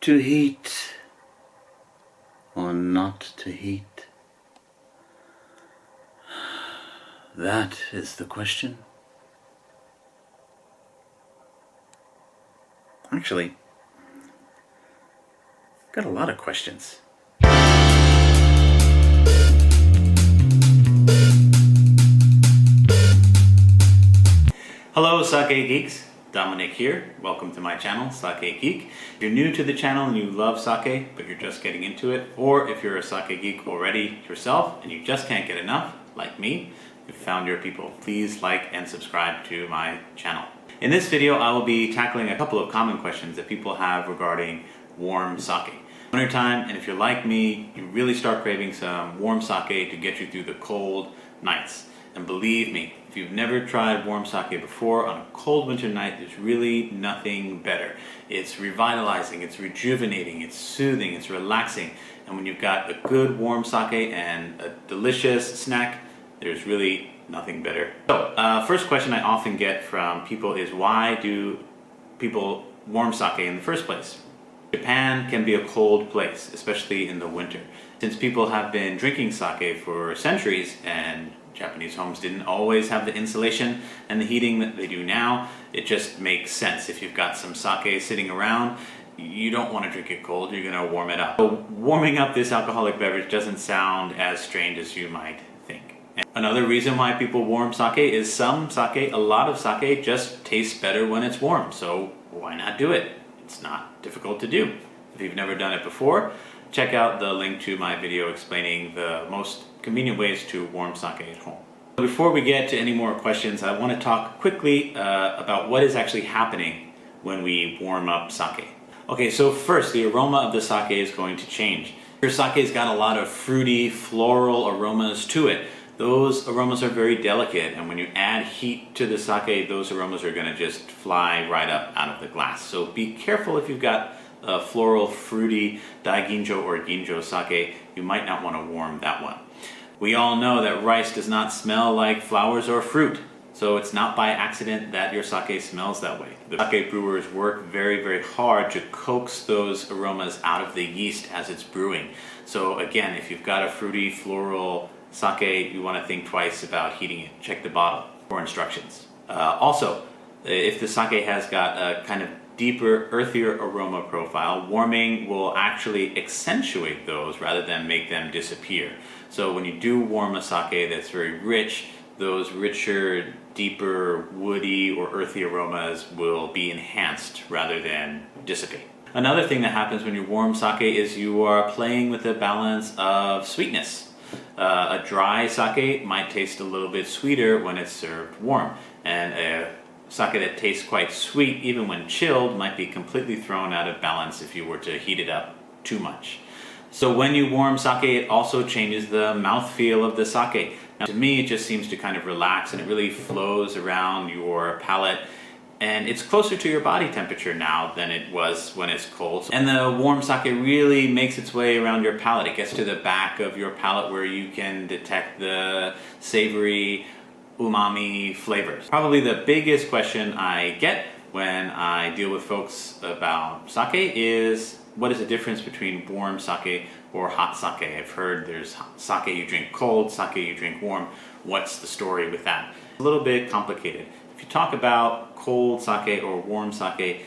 To heat or not to heat? That is the question. Actually, got a lot of questions. Hello, Sake Geeks. Dominic here. Welcome to my channel, Sake Geek. If you're new to the channel and you love sake, but you're just getting into it, or if you're a sake geek already yourself and you just can't get enough, like me, you've found your people. Please like and subscribe to my channel. In this video, I will be tackling a couple of common questions that people have regarding warm sake. Wintertime, and if you're like me, you really start craving some warm sake to get you through the cold nights. And believe me, if you've never tried warm sake before, on a cold winter night, there's really nothing better. It's revitalizing, it's rejuvenating, it's soothing, it's relaxing. And when you've got a good warm sake and a delicious snack, there's really nothing better. So, first question I often get from people is, why do people warm sake in the first place? Japan can be a cold place, especially in the winter. Since people have been drinking sake for centuries and Japanese homes didn't always have the insulation and the heating that they do now, it just makes sense. If you've got some sake sitting around, you don't want to drink it cold, you're going to warm it up. So warming up this alcoholic beverage doesn't sound as strange as you might think. Another reason why people warm sake is some sake, a lot of sake, just tastes better when it's warm. So why not do it? It's not difficult to do. If you've never done it before, check out the link to my video explaining the most convenient ways to warm sake at home. Before we get to any more questions, I want to talk quickly about what is actually happening when we warm up sake. Okay, so first, the aroma of the sake is going to change. Your sake's got a lot of fruity, floral aromas to it. Those aromas are very delicate, and when you add heat to the sake, those aromas are going to just fly right up out of the glass. So be careful if you've got a floral, fruity daiginjo or ginjo sake, you might not want to warm that one. We all know that rice does not smell like flowers or fruit, so it's not by accident that your sake smells that way. The sake brewers work very, very hard to coax those aromas out of the yeast as it's brewing. So again, if you've got a fruity, floral sake, you want to think twice about heating it. Check the bottle for instructions. Also, if the sake has got a kind of deeper, earthier aroma profile, warming will actually accentuate those rather than make them disappear. So when you do warm a sake that's very rich, those richer, deeper, woody or earthy aromas will be enhanced rather than dissipate. Another thing that happens when you warm sake is you are playing with the balance of sweetness. A dry sake might taste a little bit sweeter when it's served warm, and a sake that tastes quite sweet even when chilled might be completely thrown out of balance if you were to heat it up too much. So when you warm sake, it also changes the mouthfeel of the sake. Now, to me, it just seems to kind of relax and it really flows around your palate, and it's closer to your body temperature now than it was when it's cold. And the warm sake really makes its way around your palate. It gets to the back of your palate where you can detect the savory, umami flavors. Probably the biggest question I get when I deal with folks about sake is, what is the difference between warm sake or hot sake? I've heard there's sake you drink cold, sake you drink warm. What's the story with that? A little bit complicated. If you talk about cold sake or warm sake,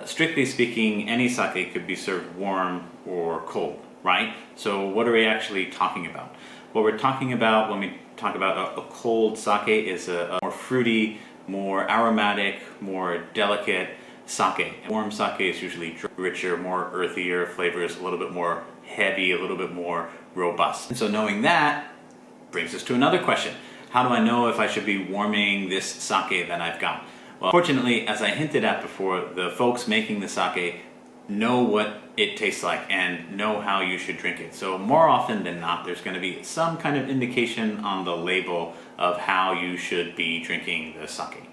strictly speaking, any sake could be served warm or cold, right? So what are we actually talking about? What we're talking about when we talk about a cold sake is a more fruity, more aromatic, more delicate sake. Warm sake is usually richer, more earthier flavors, a little bit more heavy, a little bit more robust. And so knowing that brings us to another question. How do I know if I should be warming this sake that I've got? Well, fortunately, as I hinted at before, the folks making the sake know what it tastes like and know how you should drink it. So more often than not, there's going to be some kind of indication on the label of how you should be drinking the sake.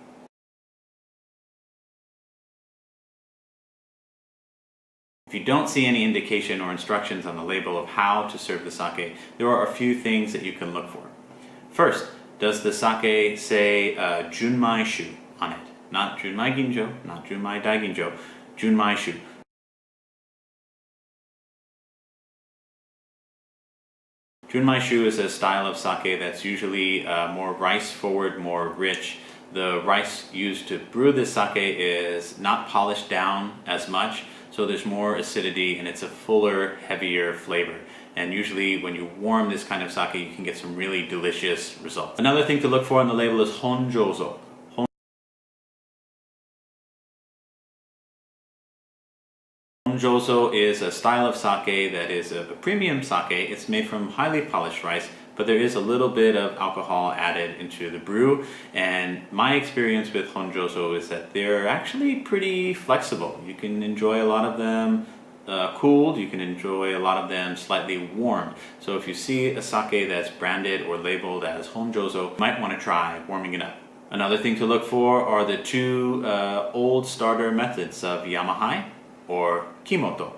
If you don't see any indication or instructions on the label of how to serve the sake, there are a few things that you can look for. First, does the sake say Junmai Shu on it? Not Junmai Ginjo, not Junmai Daiginjo, Junmai Shu. Junmaishu is a style of sake that's usually more rice forward, more rich. The rice used to brew this sake is not polished down as much, so there's more acidity and it's a fuller, heavier flavor. And usually when you warm this kind of sake, you can get some really delicious results. Another thing to look for on the label is honjozo. Honjozo is a style of sake that is a premium sake. It's made from highly polished rice, but there is a little bit of alcohol added into the brew. And my experience with honjozo is that they're actually pretty flexible. You can enjoy a lot of them cooled, you can enjoy a lot of them slightly warmed. So if you see a sake that's branded or labeled as honjozo, you might want to try warming it up. Another thing to look for are the two old starter methods of Yamahai or Kimoto.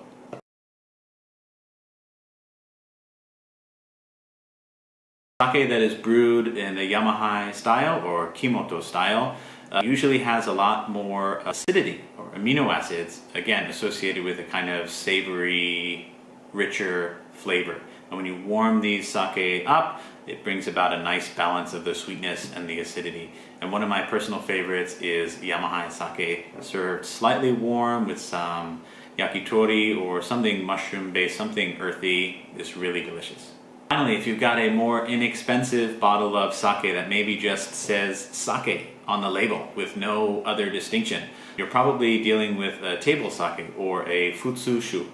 Sake that is brewed in the Yamahai style or Kimoto style usually has a lot more acidity or amino acids, again associated with a kind of savory, richer flavor. And when you warm these sake up, it brings about a nice balance of the sweetness and the acidity. And one of my personal favorites is Yamahai sake served slightly warm with some yakitori or something mushroom based, something earthy. It's really delicious. Finally, if you've got a more inexpensive bottle of sake that maybe just says sake on the label with no other distinction, you're probably dealing with a table sake or a futsushu.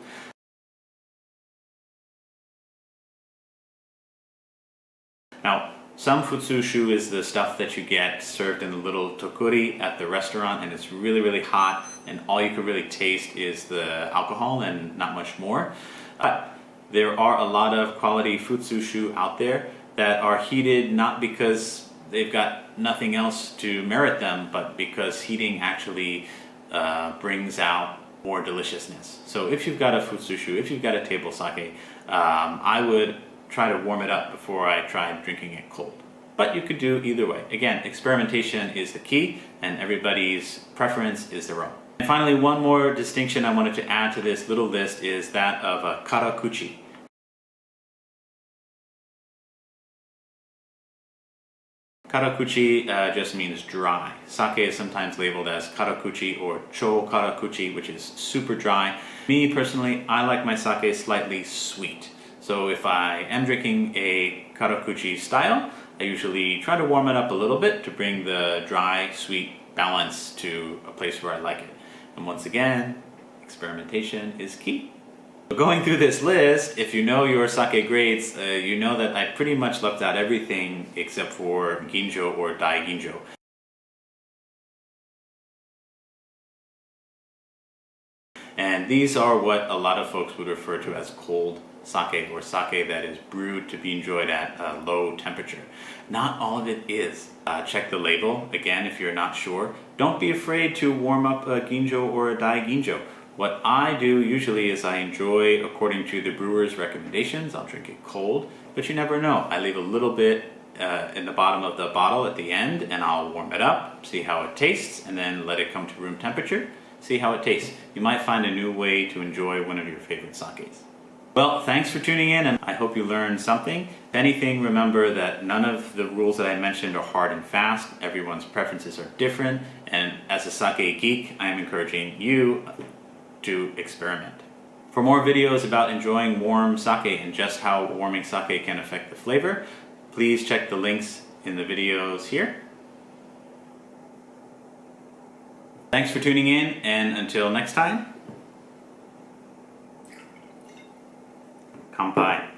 Now, some futsushu is the stuff that you get served in the little tokuri at the restaurant, and it's really, really hot, and all you can really taste is the alcohol and not much more. But there are a lot of quality futsushu out there that are heated not because they've got nothing else to merit them, but because heating actually brings out more deliciousness. So if you've got a futsushu, if you've got a table sake, I would try to warm it up before I try drinking it cold. But you could do either way. Again, experimentation is the key, and everybody's preference is their own. And finally, one more distinction I wanted to add to this little list is that of a karakuchi. Karakuchi just means dry. Sake is sometimes labeled as karakuchi or cho karakuchi, which is super dry. Me personally, I like my sake slightly sweet. So if I am drinking a karakuchi style, I usually try to warm it up a little bit to bring the dry, sweet balance to a place where I like it. And once again, experimentation is key. Going through this list, if you know your sake grades, you know that I pretty much left out everything except for ginjo or dai ginjo. And these are what a lot of folks would refer to as cold sake, or sake that is brewed to be enjoyed at a low temperature. Not all of it is. Check the label, again, if you're not sure. Don't be afraid to warm up a ginjo or a dai ginjo. What I do usually is I enjoy according to the brewer's recommendations. I'll drink it cold, but you never know. I leave a little bit in the bottom of the bottle at the end, and I'll warm it up, see how it tastes, and then let it come to room temperature, see how it tastes. You might find a new way to enjoy one of your favorite sakes. Well, thanks for tuning in, and I hope you learned something. If anything, remember that none of the rules that I mentioned are hard and fast. Everyone's preferences are different, and as a sake geek, I am encouraging you to experiment. For more videos about enjoying warm sake and just how warming sake can affect the flavor, please check the links in the videos here. Thanks for tuning in, and until next time, kanpai.